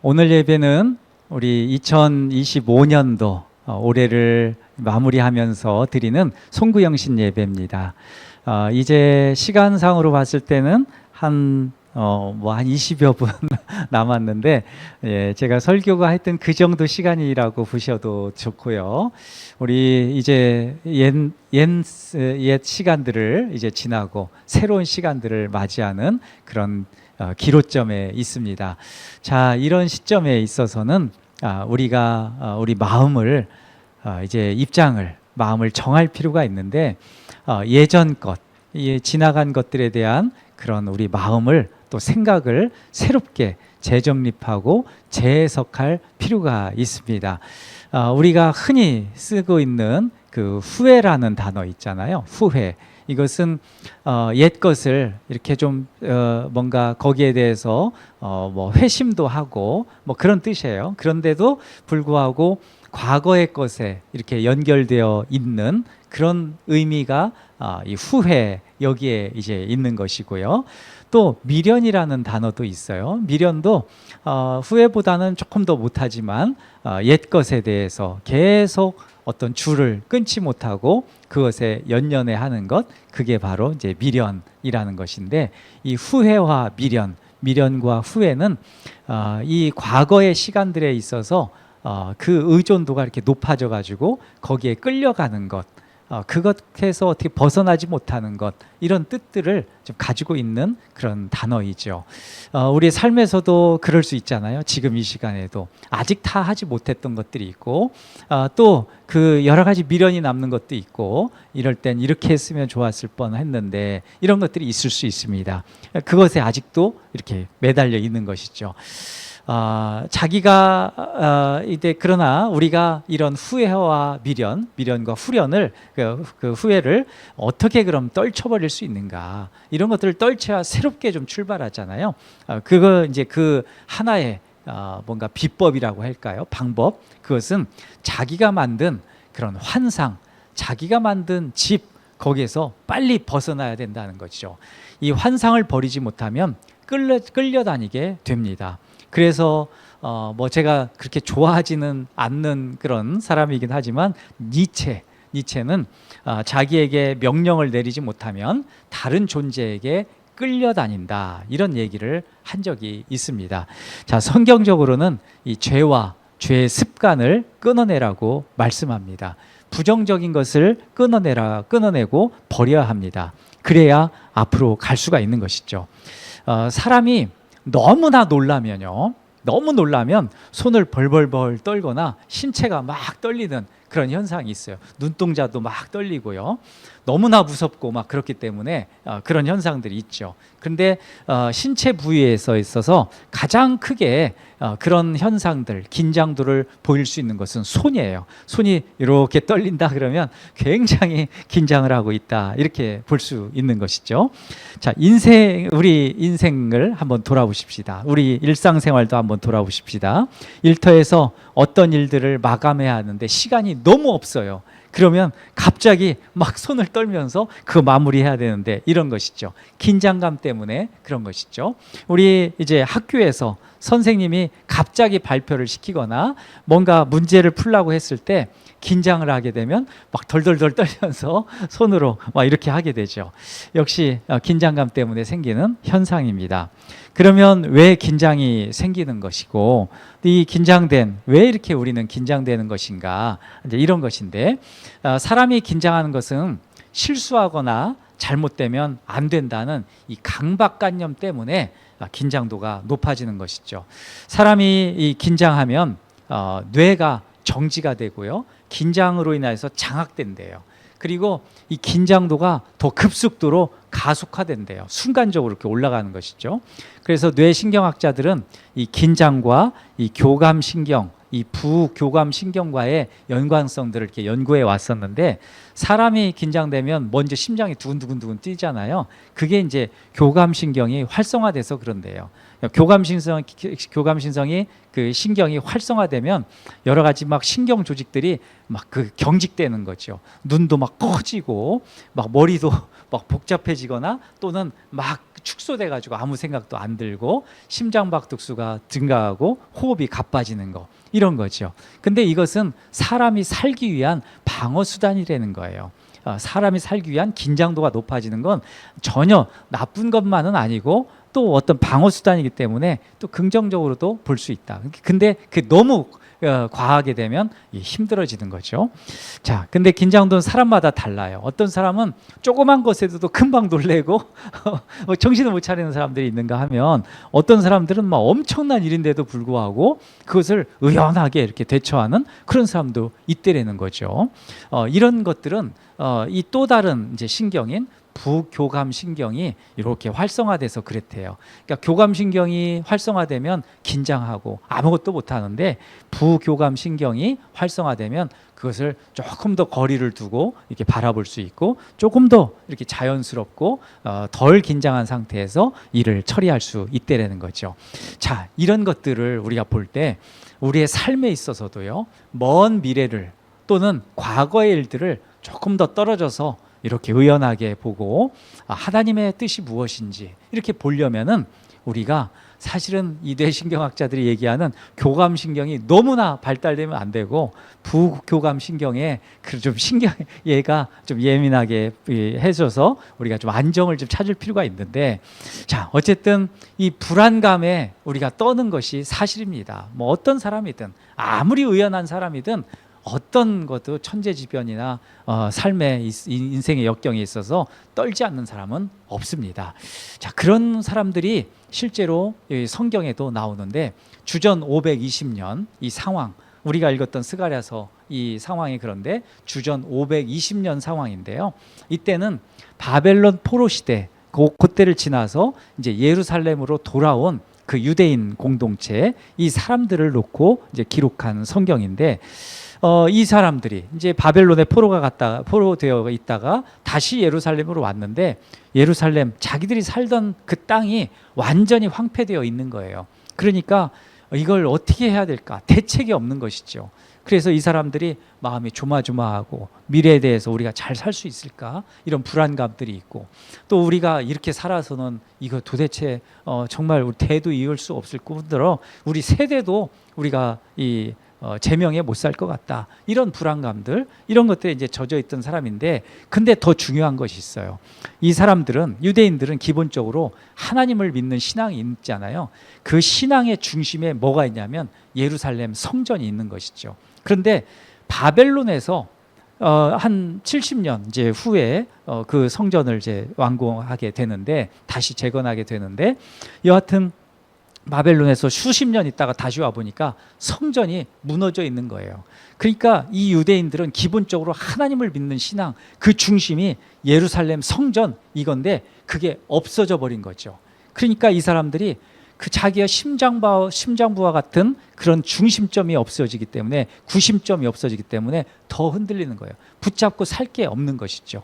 오늘 예배는 우리 2025년도 올해를 마무리하면서 드리는 송구영신 예배입니다. 이제 시간상으로 봤을 때는 한 20여 분 남았는데, 제가 설교가 하여튼 그 정도 시간이라고 보셔도 좋고요. 우리 이제 옛 시간들을 이제 지나고 새로운 시간들을 맞이하는 그런 기로점에 있습니다. 자, 이런 시점에 있어서는 우리가 우리 마음을 이제 마음을 정할 필요가 있는데, 예전 것, 지나간 것들에 대한 그런 우리 마음을 또 생각을 새롭게 재정립하고 재해석할 필요가 있습니다. 우리가 흔히 쓰고 있는 그 후회라는 단어 있잖아요. 후회. 이것은 옛 것을 이렇게 좀 뭔가 거기에 대해서 뭐 회심도 하고 뭐 그런 뜻이에요. 그런데도 불구하고 과거의 것에 이렇게 연결되어 있는 그런 의미가 이 후회, 여기에 이제 있는 것이고요. 또 미련이라는 단어도 있어요. 미련도 후회보다는 조금 더 못하지만 옛 것에 대해서 계속 어떤 줄을 끊지 못하고 그것에 연연해 하는 것, 그게 바로 이제 미련이라는 것인데, 이 후회와 미련과 후회는 이 과거의 시간들에 있어서 그 의존도가 이렇게 높아져 가지고 거기에 끌려가는 것, 그것에서 어떻게 벗어나지 못하는 것, 이런 뜻들을 좀 가지고 있는 그런 단어이죠. 우리 삶에서도 그럴 수 있잖아요. 지금 이 시간에도 아직 다 하지 못했던 것들이 있고, 또 그 여러 가지 미련이 남는 것도 있고, 이럴 땐 이렇게 했으면 좋았을 뻔했는데, 이런 것들이 있을 수 있습니다. 그것에 아직도 이렇게 매달려 있는 것이죠. 그러나 우리가 이런 후회와 미련과 후련을, 그 후회를 어떻게 그럼 떨쳐버릴 수 있는가? 이런 것들을 떨쳐야 새롭게 좀 출발하잖아요. 그거 이제 그 하나의 뭔가 비법이라고 할까요? 방법. 그것은 자기가 만든 그런 환상, 자기가 만든 집, 거기에서 빨리 벗어나야 된다는 거죠. 이 환상을 버리지 못하면 끌려다니게 됩니다. 그래서 뭐 제가 그렇게 좋아하지는 않는 그런 사람이긴 하지만, 니체는 자기에게 명령을 내리지 못하면 다른 존재에게 끌려다닌다, 이런 얘기를 한 적이 있습니다. 자, 성경적으로는 이 죄의 습관을 끊어내라고 말씀합니다. 부정적인 것을 끊어내고 버려야 합니다. 그래야 앞으로 갈 수가 있는 것이죠. 사람이 너무나 놀라면 손을 벌벌벌 떨거나 신체가 막 떨리는 그런 현상이 있어요. 눈동자도 막 떨리고요. 너무나 무섭고 막 그렇기 때문에 그런 현상들이 있죠. 그런데 신체 부위에서 있어서 가장 크게 그런 현상들, 긴장도를 보일 수 있는 것은 손이에요. 손이 이렇게 떨린다 그러면 굉장히 긴장을 하고 있다, 이렇게 볼 수 있는 것이죠. 자, 우리 인생을 한번 돌아보십시다. 우리 일상생활도 한번 돌아보십시다. 일터에서 어떤 일들을 마감해야 하는데 시간이 너무 없어요. 그러면 갑자기 막 손을 떨면서 그 마무리해야 되는데, 이런 것이죠. 긴장감 때문에 그런 것이죠. 우리 이제 학교에서 선생님이 갑자기 발표를 시키거나 뭔가 문제를 풀라고 했을 때 긴장을 하게 되면 막 덜덜덜 떨면서 손으로 막 이렇게 하게 되죠. 역시 긴장감 때문에 생기는 현상입니다. 그러면 왜 긴장이 생기는 것이고, 왜 이렇게 우리는 긴장되는 것인가? 이제 이런 것인데, 사람이 긴장하는 것은 실수하거나 잘못되면 안 된다는 이 강박관념 때문에 긴장도가 높아지는 것이죠. 사람이 긴장하면 뇌가 정지가 되고요, 긴장으로 인해서 장악된대요. 그리고 이 긴장도가 더 급속도로 가속화된대요. 순간적으로 이렇게 올라가는 것이죠. 그래서 뇌신경학자들은 이 긴장과 이 교감신경, 이 부교감신경과의 연관성들을 이렇게 연구해 왔었는데, 사람이 긴장되면 먼저 심장이 두근두근 뛰잖아요. 그게 이제 교감신경이 활성화돼서 그런데요. 교감신경이 그 신경이 활성화되면 여러 가지 막 신경 조직들이 막 그 경직되는 거죠. 눈도 막 커지고 막 머리도 막 복잡해지거나, 또는 막 축소돼 가지고 아무 생각도 안 들고 심장박동수가 증가하고 호흡이 가빠지는 거, 이런 거죠. 근데 이것은 사람이 살기 위한 방어 수단이라는 거예요. 사람이 살기 위한 긴장도가 높아지는 건 전혀 나쁜 것만은 아니고 또 어떤 방어 수단이기 때문에 또 긍정적으로도 볼 수 있다. 근데 그 너무 과하게 되면 힘들어지는 거죠. 자, 근데 긴장도는 사람마다 달라요. 어떤 사람은 조그만 것에도 금방 놀래고 정신을 못 차리는 사람들이 있는가 하면, 어떤 사람들은 막 엄청난 일인데도 불구하고 그것을 의연하게 이렇게 대처하는 그런 사람도 있대라는 거죠. 이런 것들은 이 또 다른 이제 신경인 부교감 신경이 이렇게 활성화돼서 그랬대요. 그러니까 교감 신경이 활성화되면 긴장하고 아무것도 못 하는데, 부교감 신경이 활성화되면 그것을 조금 더 거리를 두고 이렇게 바라볼 수 있고, 조금 더 이렇게 자연스럽고 덜 긴장한 상태에서 일을 처리할 수 있다라는 거죠. 자, 이런 것들을 우리가 볼 때 우리의 삶에 있어서도요, 먼 미래를 또는 과거의 일들을 조금 더 떨어져서 이렇게 의연하게 보고 하나님의 뜻이 무엇인지 이렇게 보려면은, 우리가 사실은 이 뇌신경학자들이 얘기하는 교감신경이 너무나 발달되면 안 되고, 부교감신경에 좀 얘가 좀 예민하게 해줘서 우리가 좀 안정을 좀 찾을 필요가 있는데, 자, 어쨌든 이 불안감에 우리가 떠는 것이 사실입니다. 뭐 어떤 사람이든, 아무리 의연한 사람이든 어떤 것도 천재지변이나 삶의 인생의 역경에 있어서 떨지 않는 사람은 없습니다. 자, 그런 사람들이 실제로 성경에도 나오는데, 주전 520년 이 상황, 우리가 읽었던 스가랴서 이 상황이 그런데 주전 520년 상황인데요. 이때는 바벨론 포로 시대, 그때를 지나서 이제 예루살렘으로 돌아온 그 유대인 공동체, 이 사람들을 놓고 이제 기록한 성경인데, 이 사람들이 이제 바벨론에 포로되어 있다가 다시 예루살렘으로 왔는데, 예루살렘 자기들이 살던 그 땅이 완전히 황폐되어 있는 거예요. 그러니까 이걸 어떻게 해야 될까? 대책이 없는 것이죠. 그래서 이 사람들이 마음이 조마조마하고, 미래에 대해서 우리가 잘 살 수 있을까? 이런 불안감들이 있고, 또 우리가 이렇게 살아서는 이거 도대체 정말 우리 대도 이을 수 없을 뿐더러 우리 세대도 우리가 이 제명에 못 살 것 같다, 이런 불안감들, 이런 것들에 이제 젖어 있던 사람인데, 근데 더 중요한 것이 있어요. 이 사람들은, 유대인들은 기본적으로 하나님을 믿는 신앙이 있잖아요. 그 신앙의 중심에 뭐가 있냐면 예루살렘 성전이 있는 것이죠. 그런데 바벨론에서 한 70년 이제 후에 그 성전을 이제 완공하게 되는데, 다시 재건하게 되는데, 여하튼 바벨론에서 수십 년 있다가 다시 와 보니까 성전이 무너져 있는 거예요. 그러니까 이 유대인들은 기본적으로 하나님을 믿는 신앙, 그 중심이 예루살렘 성전 이건데 그게 없어져 버린 거죠. 그러니까 이 사람들이 그 자기의 심장부와 같은 그런 중심점이 없어지기 때문에, 구심점이 없어지기 때문에 더 흔들리는 거예요. 붙잡고 살 게 없는 것이죠.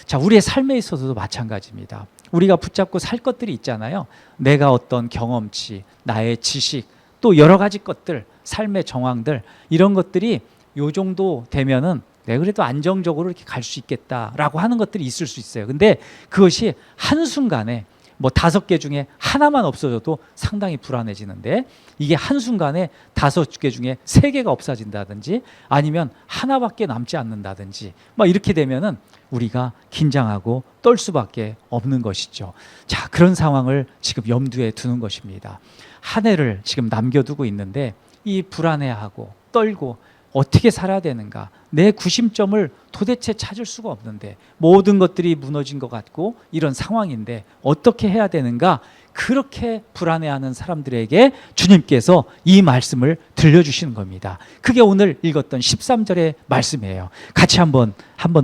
자, 우리의 삶에 있어서도 마찬가지입니다. 우리가 붙잡고 살 것들이 있잖아요. 내가 어떤 경험치, 나의 지식, 또 여러 가지 것들, 삶의 정황들, 이런 것들이 요 정도 되면은 내가 그래도 안정적으로 이렇게 갈 수 있겠다라고 하는 것들이 있을 수 있어요. 근데 그것이 한순간에 뭐 5개 중에 하나만 없어져도 상당히 불안해지는데, 이게 한순간에 5개 중에 3개가 없어진다든지 아니면 하나밖에 남지 않는다든지 막 이렇게 되면은 우리가 긴장하고 떨 수밖에 없는 것이죠. 자, 그런 상황을 지금 염두에 두는 것입니다. 한 해를 지금 남겨두고 있는데 이 불안해하고 떨고 어떻게 살아야 되는가, 내 구심점을 도대체 찾을 수가 없는데, 모든 것들이 무너진 것 같고 이런 상황인데 어떻게 해야 되는가, 그렇게 불안해하는 사람들에게 주님께서 이 말씀을 들려주시는 겁니다. 그게 오늘 읽었던 13절의 말씀이에요. 같이 한 번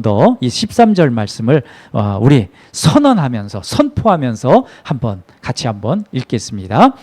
더 이 13절 말씀을 우리 선포하면서 같이 한번 읽겠습니다.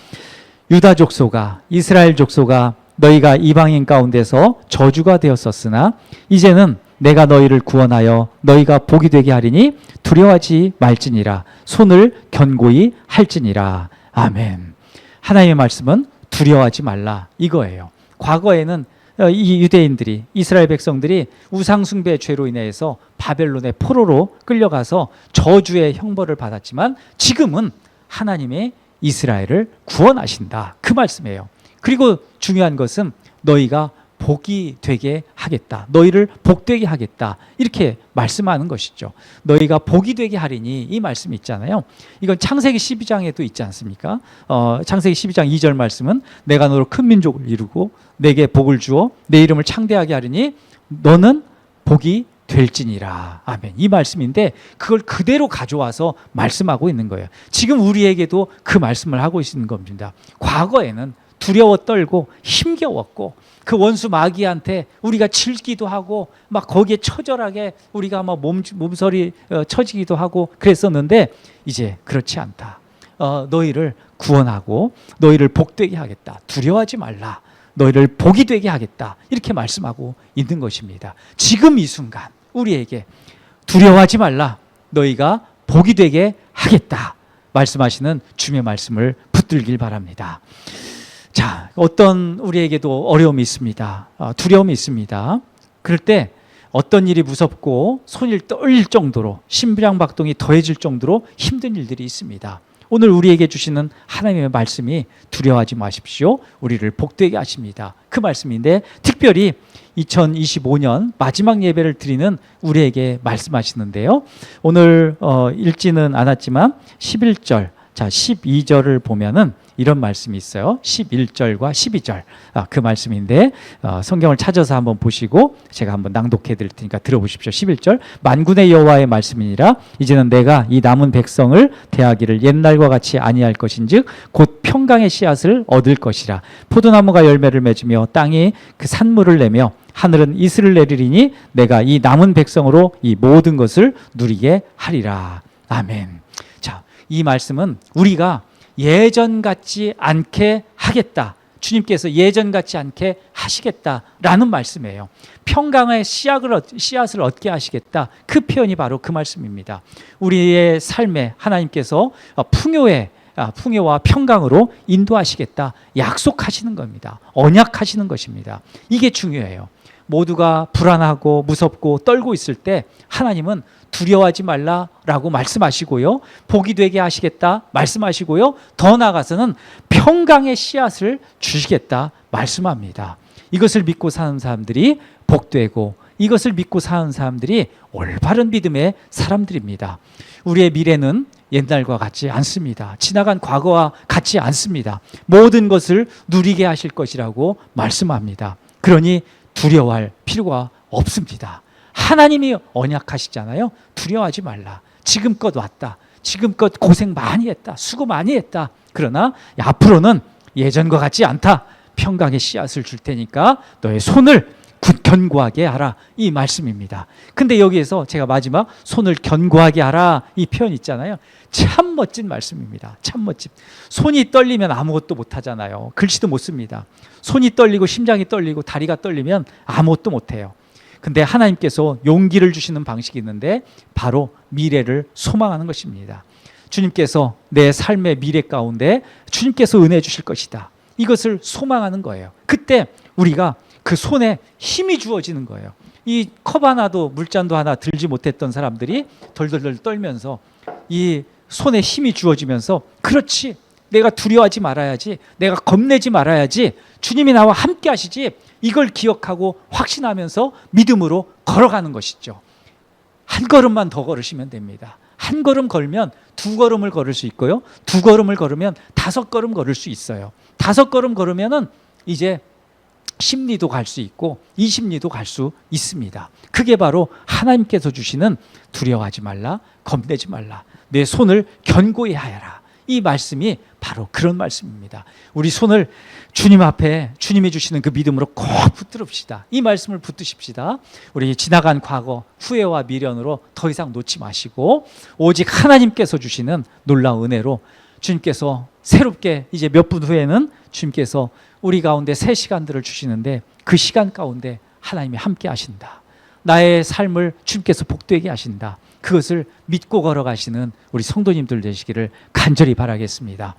유다 족속아, 이스라엘 족속아, 너희가 이방인 가운데서 저주가 되었었으나 이제는 내가 너희를 구원하여 너희가 복이 되게 하리니 두려워하지 말지니라. 손을 견고히 할지니라. 아멘. 하나님의 말씀은 두려워하지 말라 이거예요. 과거에는 이 유대인들이, 이스라엘 백성들이 우상숭배의 죄로 인해서 바벨론의 포로로 끌려가서 저주의 형벌을 받았지만, 지금은 하나님의 이스라엘을 구원하신다. 그 말씀이에요. 그리고 중요한 것은 너희가 복이 되게 하겠다. 너희를 복되게 하겠다. 이렇게 말씀하는 것이죠. 너희가 복이 되게 하리니, 이 말씀이 있잖아요. 이건 창세기 12장에도 있지 않습니까? 창세기 12장 2절 말씀은 내가 너로 큰 민족을 이루고 내게 복을 주어 내 이름을 창대하게 하리니 너는 복이 될지니라. 아멘. 이 말씀인데 그걸 그대로 가져와서 말씀하고 있는 거예요. 지금 우리에게도 그 말씀을 하고 있는 겁니다. 과거에는 두려워 떨고 힘겨웠고 그 원수 마귀한테 우리가 질기도 하고 막 거기에 처절하게 우리가 막 몸서리 처지기도 하고 그랬었는데 이제 그렇지 않다. 너희를 구원하고 너희를 복되게 하겠다. 두려워하지 말라. 너희를 복이 되게 하겠다. 이렇게 말씀하고 있는 것입니다. 지금 이 순간 우리에게 두려워하지 말라. 너희가 복이 되게 하겠다. 말씀하시는 주님의 말씀을 붙들길 바랍니다. 자, 어떤 우리에게도 어려움이 있습니다. 두려움이 있습니다. 그럴 때 어떤 일이 무섭고 손이 떨릴 정도로 심장박동이 더해질 정도로 힘든 일들이 있습니다. 오늘 우리에게 주시는 하나님의 말씀이 두려워하지 마십시오. 우리를 복되게 하십니다. 그 말씀인데 특별히 2025년 마지막 예배를 드리는 우리에게 말씀하시는데요. 오늘 읽지는 않았지만 11절, 자 12절을 보면은 이런 말씀이 있어요. 11절과 12절 그 말씀인데 성경을 찾아서 한번 보시고 제가 한번 낭독해 드릴 테니까 들어보십시오. 11절 만군의 여호와의 말씀이니라. 이제는 내가 이 남은 백성을 대하기를 옛날과 같이 아니할 것인즉 곧 평강의 씨앗을 얻을 것이라. 포도나무가 열매를 맺으며 땅이 그 산물을 내며 하늘은 이슬을 내리리니 내가 이 남은 백성으로 이 모든 것을 누리게 하리라. 아멘. 자, 이 말씀은 우리가 예전 같지 않게 하겠다. 주님께서 예전 같지 않게 하시겠다라는 말씀이에요. 평강의 씨앗을 얻게 하시겠다. 그 표현이 바로 그 말씀입니다. 우리의 삶에 하나님께서 풍요와 평강으로 인도하시겠다. 약속하시는 겁니다. 언약하시는 것입니다. 이게 중요해요. 모두가 불안하고 무섭고 떨고 있을 때 하나님은 두려워하지 말라라고 말씀하시고요. 복이 되게 하시겠다 말씀하시고요. 더 나아가서는 평강의 씨앗을 주시겠다 말씀합니다. 이것을 믿고 사는 사람들이 복되고 이것을 믿고 사는 사람들이 올바른 믿음의 사람들입니다. 우리의 미래는 옛날과 같지 않습니다. 지나간 과거와 같지 않습니다. 모든 것을 누리게 하실 것이라고 말씀합니다. 그러니 두려워할 필요가 없습니다. 하나님이 언약하시잖아요. 두려워하지 말라. 지금껏 왔다. 지금껏 고생 많이 했다. 수고 많이 했다. 그러나 앞으로는 예전과 같지 않다. 평강의 씨앗을 줄 테니까 너의 손을 견고하게 하라. 이 말씀입니다. 근데 여기에서 제가 마지막 손을 견고하게 하라 이 표현 있잖아요. 참 멋진 말씀입니다. 참 멋진. 손이 떨리면 아무것도 못하잖아요. 글씨도 못 씁니다. 손이 떨리고 심장이 떨리고 다리가 떨리면 아무것도 못해요. 근데 하나님께서 용기를 주시는 방식이 있는데 바로 미래를 소망하는 것입니다. 주님께서 내 삶의 미래 가운데 주님께서 은혜 주실 것이다. 이것을 소망하는 거예요. 그때 우리가 그 손에 힘이 주어지는 거예요. 이 컵 하나도 물잔도 하나 들지 못했던 사람들이 덜덜덜 떨면서 이 손에 힘이 주어지면서 그렇지, 내가 두려워하지 말아야지, 내가 겁내지 말아야지, 주님이 나와 함께 하시지, 이걸 기억하고 확신하면서 믿음으로 걸어가는 것이죠. 한 걸음만 더 걸으시면 됩니다. 한 걸음 걸면 두 걸음을 걸을 수 있고요. 두 걸음을 걸으면 다섯 걸음 걸을 수 있어요. 다섯 걸음 걸으면은 이제 10리도 갈 수 있고 20리도 갈 수 있습니다. 그게 바로 하나님께서 주시는 두려워하지 말라, 겁내지 말라, 내 손을 견고히 하여라. 이 말씀이 바로 그런 말씀입니다. 우리 손을 주님 앞에 주님이 주시는 그 믿음으로 꼭 붙들읍시다. 이 말씀을 붙드십시다. 우리 지나간 과거, 후회와 미련으로 더 이상 놓지 마시고 오직 하나님께서 주시는 놀라운 은혜로 주님께서 새롭게 이제 몇 분 후에는 주님께서 우리 가운데 새 시간들을 주시는데 그 시간 가운데 하나님이 함께 하신다. 나의 삶을 주님께서 복되게 하신다. 그것을 믿고 걸어가시는 우리 성도님들 되시기를 간절히 바라겠습니다.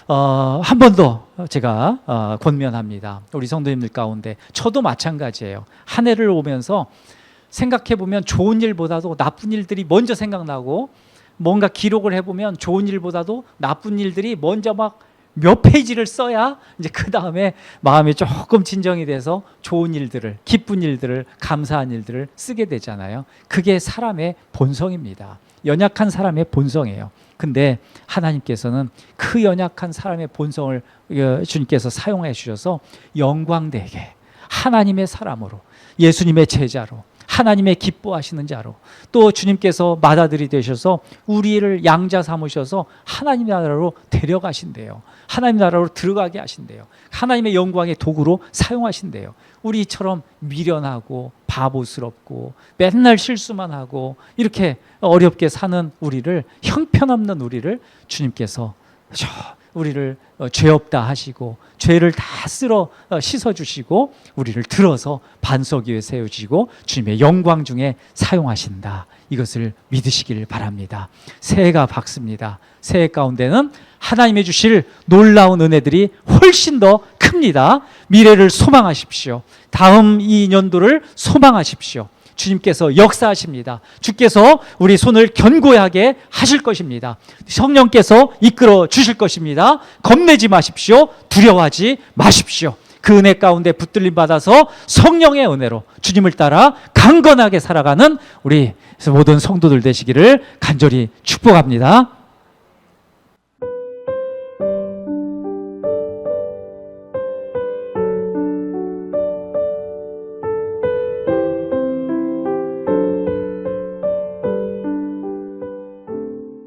한 번 더 제가 권면합니다. 우리 성도님들 가운데 저도 마찬가지예요. 한 해를 오면서 생각해보면 좋은 일보다도 나쁜 일들이 먼저 생각나고 뭔가 기록을 해보면 좋은 일보다도 나쁜 일들이 먼저 막 몇 페이지를 써야 이제 그 다음에 마음이 조금 진정이 돼서 좋은 일들을, 기쁜 일들을, 감사한 일들을 쓰게 되잖아요. 그게 사람의 본성입니다. 연약한 사람의 본성이에요. 근데 하나님께서는 그 연약한 사람의 본성을 주님께서 사용해 주셔서 영광되게 하나님의 사람으로, 예수님의 제자로, 하나님의 기뻐하시는 자로, 또 주님께서 맏아들이 되셔서 우리를 양자 삼으셔서 하나님 나라로 데려가신대요. 하나님 나라로 들어가게 하신대요. 하나님의 영광의 도구로 사용하신대요. 우리처럼 미련하고 바보스럽고 맨날 실수만 하고 이렇게 어렵게 사는 우리를, 형편없는 우리를 주님께서 우리를 죄 없다 하시고 죄를 다 씻어주시고 우리를 들어서 반석 위에 세우시고 주님의 영광 중에 사용하신다. 이것을 믿으시길 바랍니다. 새해가 밝습니다. 새해 가운데는 하나님의 주실 놀라운 은혜들이 훨씬 더 큽니다. 미래를 소망하십시오. 다음 2년도를 소망하십시오. 주님께서 역사하십니다. 주께서 우리 손을 견고하게 하실 것입니다. 성령께서 이끌어 주실 것입니다. 겁내지 마십시오. 두려워하지 마십시오. 그 은혜 가운데 붙들림 받아서 성령의 은혜로 주님을 따라 강건하게 살아가는 우리 모든 성도들 되시기를 간절히 축복합니다.